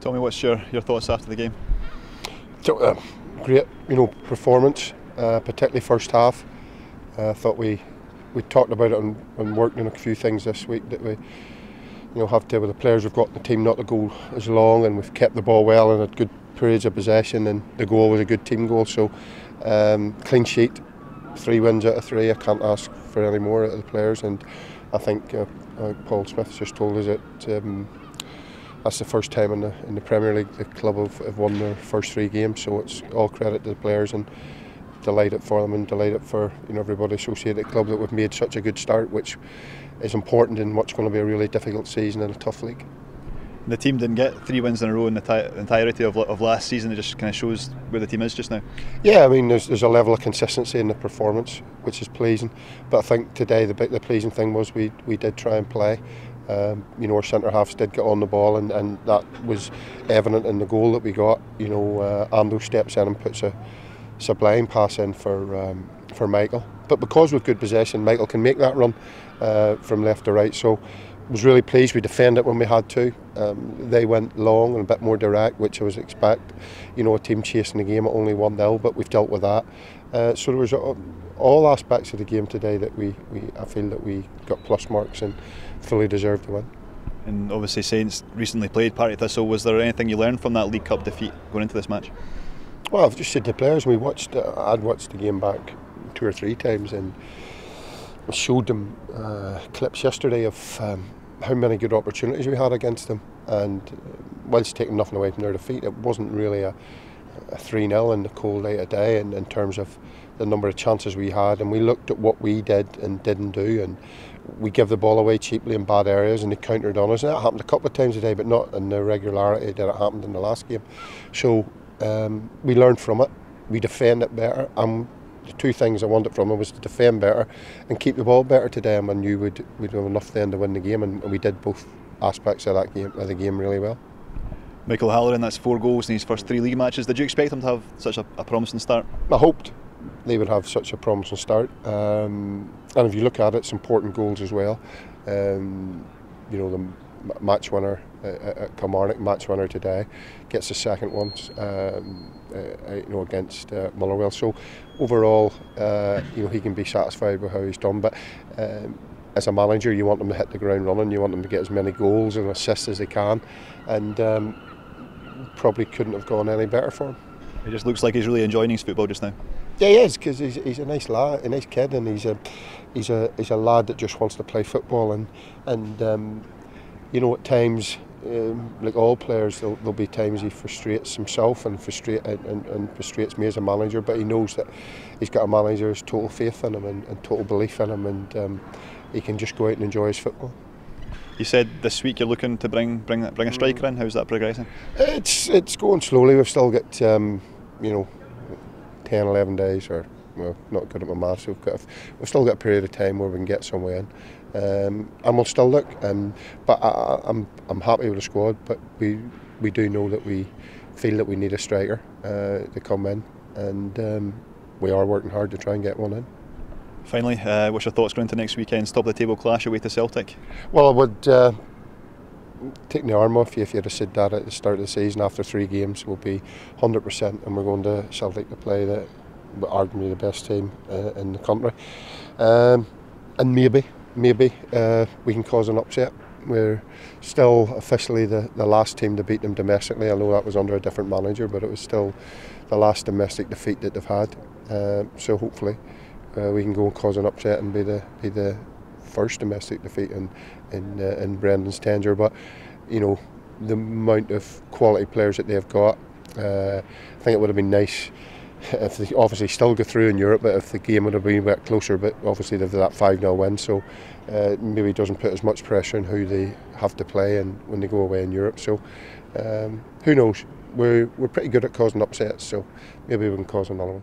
Tommy, what's your thoughts after the game? Great, performance, particularly first half. I thought we talked about it and worked on a few things this week that we have to, with the players we've got in the team, not to go as long, and we've kept the ball well and had good periods of possession, and the goal was a good team goal. So clean sheet, 3 wins out of 3. I can't ask for any more out of the players, and I think Paul Smith just told us that that's the first time in the Premier League the club have won their first 3 games. So it's all credit to the players, and delighted for them and delighted for everybody associated at the club that we've made such a good start, which is important in what's going to be a really difficult season and a tough league. The team didn't get 3 wins in a row in the entirety of last season. It just kind of shows where the team is just now. Yeah, I mean, there's a level of consistency in the performance, which is pleasing. But I think today the pleasing thing was we did try and play. Our centre halves did get on the ball, and that was evident in the goal that we got. Ando steps in and puts a sublime pass in for Michael. But because we've good possession, Michael can make that run from left to right. So I was really pleased. We defended when we had to. They went long and a bit more direct, which I was expect. A team chasing the game at only 1-0, but we've dealt with that. So there was all aspects of the game today that I feel that we got plus marks and fully deserved to win. And obviously Saints recently played Partick Thistle. Was there anything you learned from that League Cup defeat going into this match? Well, I've just said to the players, I'd watched the game back 2 or 3 times, and I showed them clips yesterday of how many good opportunities we had against them, and whilst taking nothing away from their defeat, it wasn't really a 3-0 in the cold light of day in terms of the number of chances we had, and we looked at what we did and didn't do, and we give the ball away cheaply in bad areas, and they countered on us, and that happened a couple of times today, but not in the regularity that it happened in the last game. So we learned from it, we defended better, and the 2 things I wanted from it was to defend better and keep the ball better today, and I knew we'd have enough then to win the game, and we did both aspects of the game really well. Michael Halloran, that's 4 goals in his first 3 league matches. Did you expect him to have such a promising start? I hoped they would have such a promising start, and if you look at it, it's important goals as well. The match winner at Kilmarnock, match winner today, gets the second one against Motherwell. So overall, he can be satisfied with how he's done. But as a manager, you want them to hit the ground running. You want them to get as many goals and assists as they can, and probably couldn't have gone any better for him. He just looks like he's really enjoying his football just now. Yeah, he is, because he's a nice lad, a nice kid, and he's a lad that just wants to play football, and at times, like all players, there'll be times he frustrates himself and frustrates me as a manager, but he knows that he's got a manager's total faith in him and total belief in him, and he can just go out and enjoy his football. You said this week you're looking to bring a striker in. How's that progressing? It's going slowly. We've still got 10, 11 days, or not good at my maths. We've still got a period of time where we can get somewhere in, and we'll still look. But I'm happy with the squad. But we do know that we feel that we need a striker to come in, and we are working hard to try and get one in. Finally, what's your thoughts going into next weekend's top of the table clash away to Celtic? Well, I would take the arm off you if you'd have said that at the start of the season. After 3 games, we'll be 100%, and we're going to Celtic to play arguably the best team in the country. And maybe we can cause an upset. We're still officially the last team to beat them domestically. I know that was under a different manager, but it was still the last domestic defeat that they've had. So hopefully we can go and cause an upset and be the first domestic defeat in Brendan's tenure. But the amount of quality players that they've got, I think it would have been nice if they obviously still go through in Europe, but if the game would have been a bit closer. But obviously they've that 5-0 win, so maybe it doesn't put as much pressure on who they have to play and when they go away in Europe. So who knows? We're pretty good at causing upsets, so maybe we can cause another one.